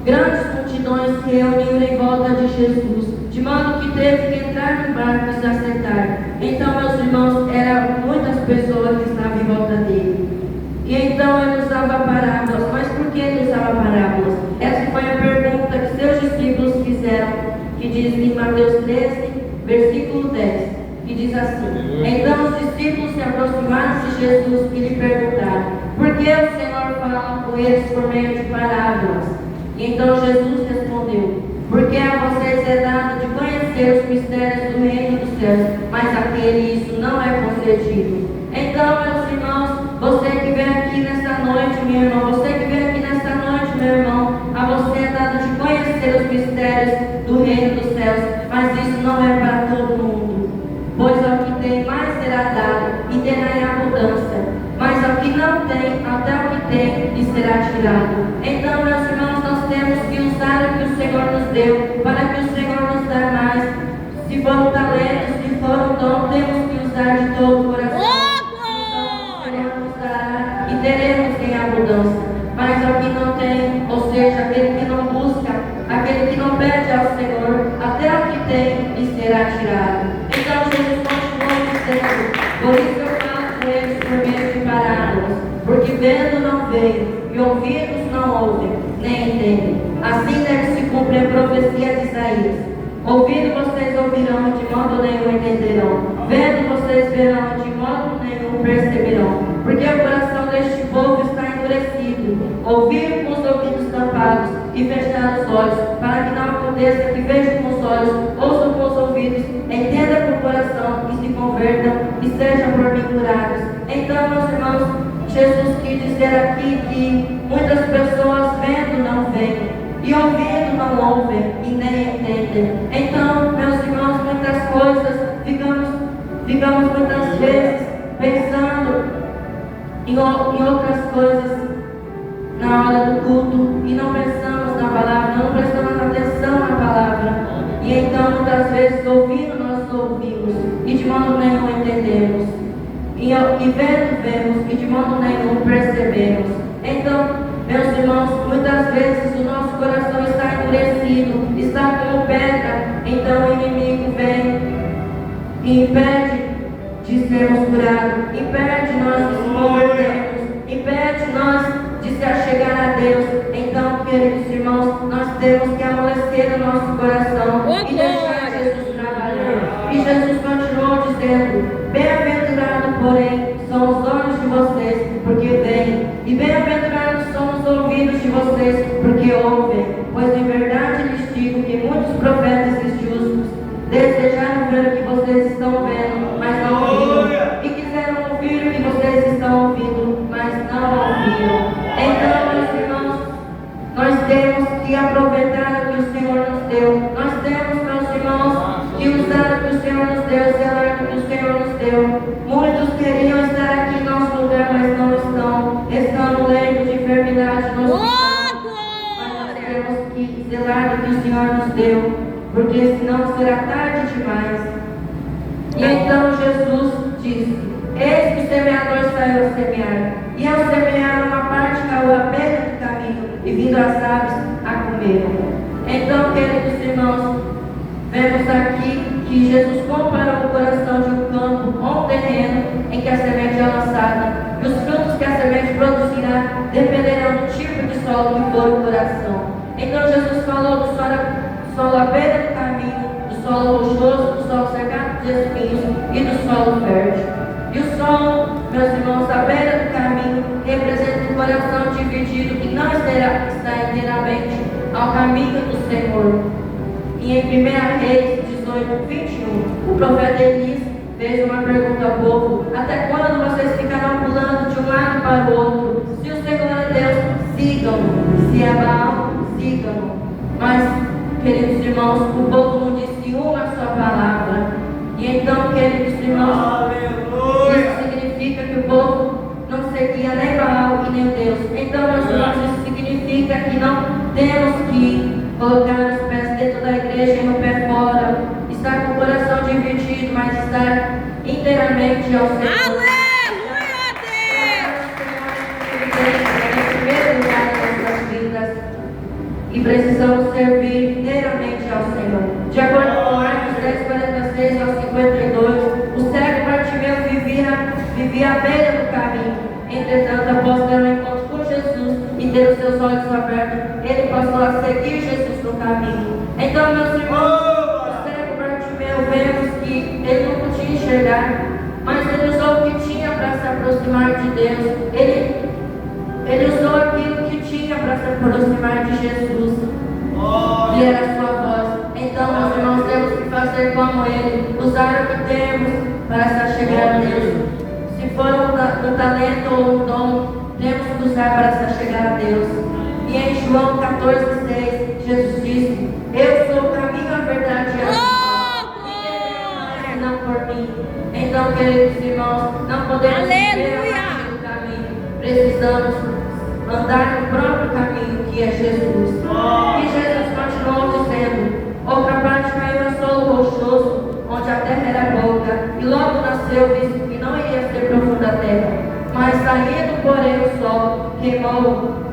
Grandes multidões se reuniram em volta de Jesus, de modo que teve que entrar no barco e se assentar. Então, meus irmãos, eram muitas pessoas que estavam em volta dele. E então ele usava parábolas. Mas por que ele usava parábolas? Essa foi a pergunta que seus discípulos fizeram, que diz em Mateus 13, versículo 10, que diz assim: Então os discípulos se aproximaram de Jesus e lhe perguntaram: Por que o Senhor fala com eles por meio de parábolas? E então Jesus respondeu: Porque a vocês é dado de conhecer os mistérios do reino dos céus, mas àquele isso não é concedido. Então, meus irmãos, você que vem aqui nesta noite, meu irmão, você que vem aqui nesta noite, meu irmão, a você é dado de conhecer os mistérios do reino dos céus, mas isso não é para todo mundo. Pois ao que tem mais será dado e terá em abundância, mas ao que não tem, até o que tem lhe será tirado. Então, meus irmãos, nós temos que usar o que o Senhor nos deu, para que o Senhor nos dê mais. Se for um talento, se for um dom, temos que usar de todo o coração. Então, o Senhor nos dará e teremos em abundância. Mas ao que não tem, ou seja, aquele que não busca, aquele que não pede ao Senhor, até o que tem lhe será tirado. Então Jesus continuou dizendo: Por isso eu falo com eles por meio de parábolas, porque vendo não veem, e ouvidos não ouvem, nem entendem. Assim deve se cumprir a profecia de Isaías: Ouvindo vocês ouvirão, de modo nenhum entenderão. Vendo vocês verão, de modo nenhum perceberão. Porque o coração deste povo está endurecido. Ouviram com os ouvidos tampados e fecharam os olhos, para que não aconteça que vejam com os olhos, ouçam com os ouvidos, entendam com o coração e se convertam e sejam por mim curados. Então, meus irmãos, Jesus quis dizer aqui que muitas pessoas vendo não veem, e ouvindo não ouvem e nem entendem. Então, meus irmãos, muitas coisas ficamos muitas vezes pensando em outras coisas na hora do culto e não pensamos na palavra, não prestamos atenção na palavra. E então, muitas vezes, ouvindo, nós ouvimos e de modo nenhum entendemos. E vendo, vemos e de modo nenhum percebemos. Então, meus irmãos, muitas vezes o nosso coração está endurecido, está como pedra. Então o inimigo vem e impede de sermos curados, impede nós de nos convertermos, impede nós de se achegar a Deus. Então, queridos irmãos, nós temos que amolecer o nosso coração e deixar Jesus trabalhar. E Jesus continuou dizendo: Bem-aventurado, porém, são os olhos de vocês, porque veem, e bem-aventurados são os ouvidos de vocês, porque ouvem. Pois em verdade lhes digo que muitos profetas e justos desejaram ver o que vocês estão vendo, mas não viram, e quiseram ouvir o que vocês estão ouvindo, mas não ouviram. Então, meus irmãos, nós temos que aproveitar o que o Senhor nos deu. Nós temos, meus irmãos, que usar o que o Senhor nos deu, zelar o que o Senhor nos deu. Muitos queriam estar aqui em nosso lugar, mas não estão. Estão no leito de enfermidade, no hospital. Mas nós temos que zelar do que o Senhor nos deu, porque senão será tarde demais. E então Jesus disse: Eis que o semeador saiu a semear, e ao semear uma parte caiu à beira do caminho, e vindo as aves a comeram. Então, queridos irmãos, vemos aqui que Jesus comparou o coração de um campo com um terreno em que a semente é lançada, e os frutos que a semente produzirá dependerão do tipo de solo que for o coração. Então Jesus falou do solo à beira do caminho, do solo rochoso, do solo cercado de espinhos e do solo fértil. E o solo, meus irmãos, à beira do caminho representa um coração dividido que não está inteiramente ao caminho do Senhor. E em 1 Reis 18, 21, o profeta Elias fez uma pergunta ao povo: Até quando vocês ficarão pulando de um lado para o outro? Se o Senhor é Deus, sigam-no. Se é Baal, sigam-no. Mas, queridos irmãos, o povo não disse uma só palavra. E então, queridos irmãos, isso significa que o povo não seguia nem Baal e nem Deus. Então, meus irmãos, isso significa que não temos que colocar os pés dentro da igreja e no pé fora, estar com o coração dividido, mas estar inteiramente ao Senhor. Aleluia, Deus! Em primeiro lugar nas nossas vidas. e precisamos servir inteiramente ao Senhor. De acordo com Marcos 10, 46 ao 52, o cego Bartimeu vivia à beira do caminho. Entretanto, após ter um encontro com Jesus e ter os seus olhos abertos, ele passou a seguir Jesus no caminho. Então, meus irmãos, o cego Bartimeu, vemos que ele não podia enxergar, mas ele usou o que tinha para se aproximar de Deus. Ele usou aquilo que tinha para se aproximar de Jesus, que era a sua voz. Então, meus irmãos, temos que fazer como ele, usar o que temos para se chegar a Deus. Se for um talento ou um dom, temos que usar para se chegar a Deus. E em João 14,6, Jesus disse: eu sou o caminho, a verdade e a vida. Ninguém não por mim. Então, queridos irmãos, não podemos viver do caminho. Precisamos andar no próprio caminho, que é Jesus. E Jesus continuou dizendo: outra parte caiu no solo rochoso, onde a terra era pouca, e logo nasceu, visto que não iria ser profunda a terra. Mas saindo, porém, o sol queimou.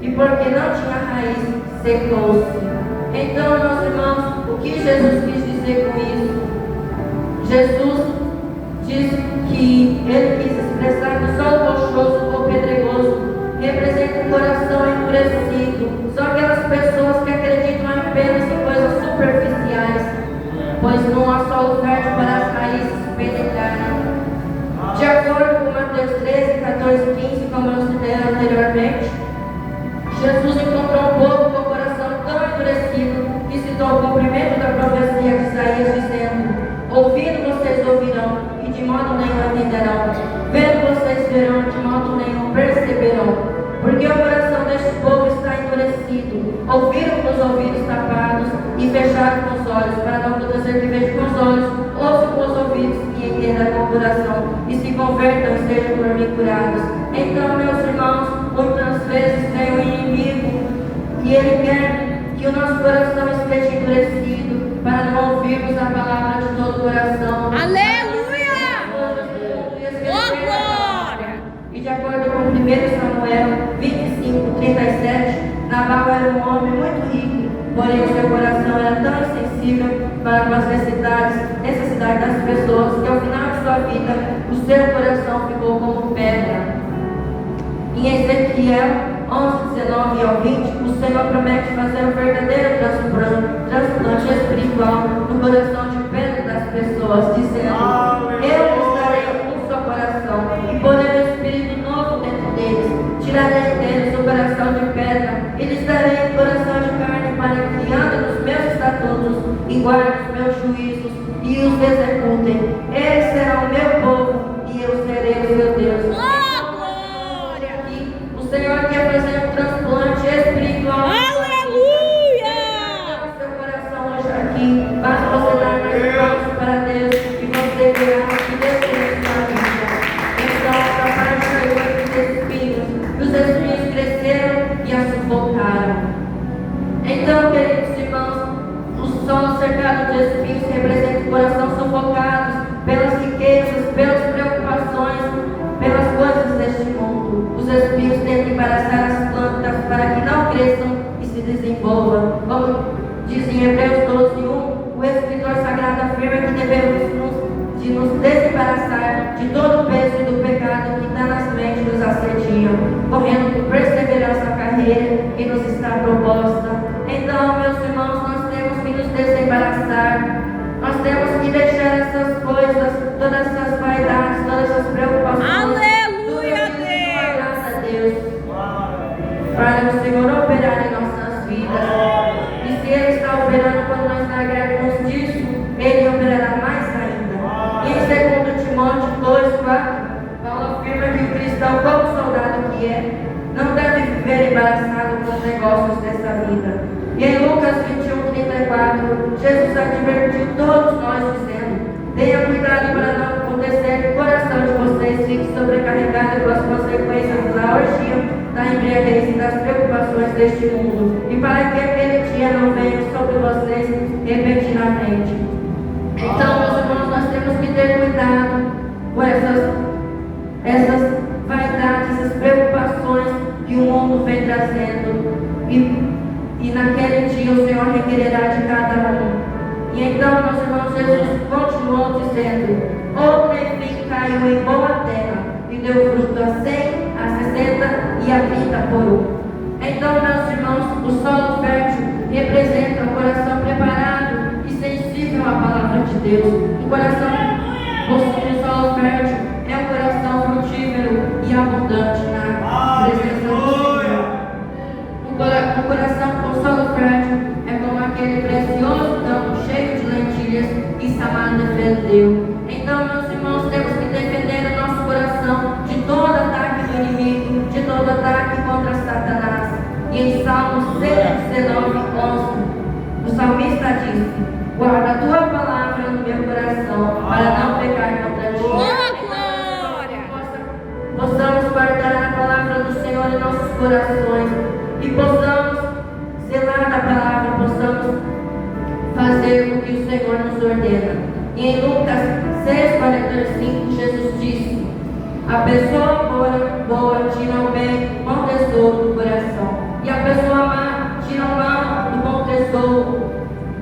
E porque não tinha raiz, secou-se. Então, meus irmãos, o que Jesus quis dizer com isso? Jesus diz que ele quis expressar que o solo rochoso ou pedregoso representa um coração endurecido. São aquelas pessoas que acreditam apenas em coisas superficiais, pois não há solo fértil para as raízes penetrarem. De acordo com Mateus 13, 14 e 15, como eu citei anteriormente, Jesus encontrou um povo com o coração tão endurecido que citou o cumprimento da profecia de Isaías, dizendo: ouvindo vocês ouvirão, e de modo nenhum entenderão. Vendo vocês verão, de modo nenhum perceberão. Porque o coração deste povo está endurecido. Ouviram com os ouvidos tapados e fecharam com os olhos, para não acontecer que vejam com os olhos, ouçam com os ouvidos e entendam com o coração, e se convertam e sejam por mim curados. Então, meus irmãos, muitas vezes vem o inimigo e ele quer que o nosso coração esteja endurecido, para não ouvirmos a palavra de todo o coração. Aleluia! Oh, glória! E de acordo com 1 Samuel 25, 37, Nabal era um homem muito rico, porém o seu coração era tão insensível para com as necessidades das pessoas, que ao final de sua vida o seu coração ficou como pedra. Em Ezequiel 11, 19 ao 20, o Senhor promete fazer um verdadeiro transplante espiritual no coração de pedra das pessoas, dizendo: eu estarei no seu coração e porei um espírito novo dentro deles. Tirarei deles o coração de pedra e lhes darei um coração de carne, para que andem nos meus estatutos e guardem os meus juízos e os executem. Eles serão o meu povo e eu serei o seu Deus. O Senhor quer fazer um transplante espiritual. Aleluia! No seu coração hoje aqui. Basta você dar mais passos para Deus e você verá que Deus tem sua vida. Então, essa parte caiu entre os espinhos. E os espinhos cresceram e a sufocaram. Então, queridos irmãos, o solo cercado de espinhos representa o coração sufocado pelas riquezas, pelas preocupações, pelas coisas deste mundo. Os espinhos tentam embaraçar as plantas para que não cresçam e se desenvolvam. Como diz em Hebreus 12, 1, o escritor sagrado afirma que devemos nos desembaraçar de todo o peso e do pecado que está nas mentes nos assediam, correndo com perseverança a carreira que nos está proposta. Então, meus irmãos, nós temos que nos desembaraçar. Nós temos que deixar essas coisas, todas essas vaidades, todas essas preocupações. Aleluia, Deus, para o Senhor operar em nossas vidas. E se Ele está operando quando nós largarmos disso, Ele operará mais ainda. E em 2 Timóteo 2, 4, Paulo afirma que o cristão, como soldado que é, não deve viver embaraçado com os negócios dessa vida. E em Lucas 21, 34, Jesus advertiu todos nós dizendo: tenha cuidado para não acontecer que o coração de vocês fique sobrecarregado com as consequências da orgia, da embriaguez e das preocupações deste mundo, e para que aquele dia não venha sobre vocês repentinamente. Então, meus irmãos, nós temos que ter cuidado com essas vaidades, essas preocupações que o mundo vem trazendo. E naquele dia o Senhor requererá de cada um. E então, meus irmãos, Jesus continuou dizendo: outra enfim caiu em boa terra e deu fruto a 100, a 60 e a 30 por um. Então, meus irmãos, o solo fértil representa o coração preparado e sensível à palavra de Deus. O solo fértil é um coração frutífero e abundante na presença do Senhor. O coração com solo fértil é como aquele precioso campo cheio de lentilhas que Samar defendeu. Então, meus irmãos, temos que defender o nosso coração de todo ataque do inimigo, de todo ataque contra Satanás. E em Salmos 119, 11, o salmista diz: guarda a tua palavra no meu coração, para não pecar contra ti. Possamos guardar a palavra do Senhor em nossos corações e possamos zelar da palavra, possamos fazer o que o Senhor nos ordena. E em Lucas 6,45, Jesus disse: a pessoa boa tira o bem, bom tesouro do coração, e a pessoa má tira o mal do bom tesouro,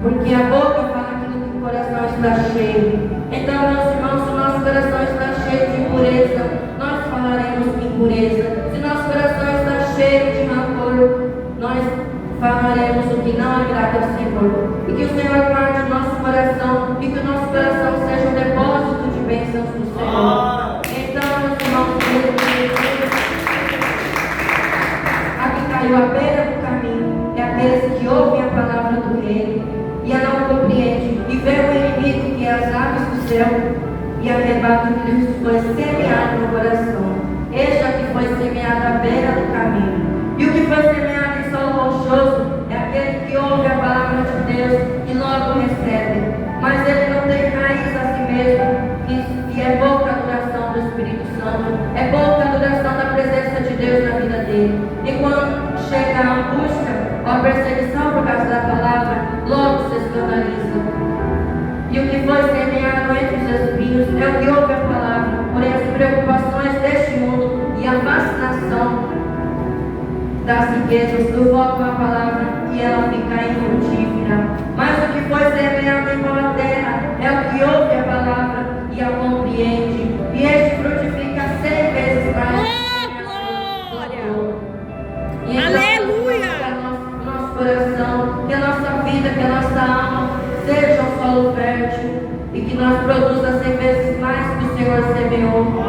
porque a boca fala aquilo que o coração está cheio. Então, meus irmãos, se o nosso coração está cheio de impureza, nós falaremos impureza. Se nosso coração está cheio de rancor, nós falaremos o que não agrada ao Senhor. E que o Senhor guarde o nosso coração e que o nosso coração seja um depósito de bênçãos do Senhor. Então, meus irmãos, aqui caiu à beira do caminho é aqueles que ouvem a palavra do Reino e a não compreendem, e vê o inimigo que é as aves do céu e arrebata o que lhes foi semeado no coração. Este é que foi semeado à beira do caminho. E o que foi semeado em solo rochoso é aquele que ouve a palavra de Deus e logo recebe, mas ele não tem raiz a si mesmo, e é pouca a duração do Espírito Santo, é pouca a duração da presença de Deus na vida dele. E quando chega a angústia ou a perseguição por causa da palavra, logo se escandaliza. E o que foi semeado entre os espinhos é o que ouve a palavra, porém as preocupações deste mundo e a fascinação das riquezas provocam a palavra e ela fica infrutífera. Mas o que foi semeado em boa terra é o que ouve a palavra e a compreende, e este frutifica 100 vezes mais. E então, Aleluia! Que nosso coração, que a nossa vida, que a nossa alma seja um solo fértil e que nós produza 100 vezes mais que o Senhor semeou.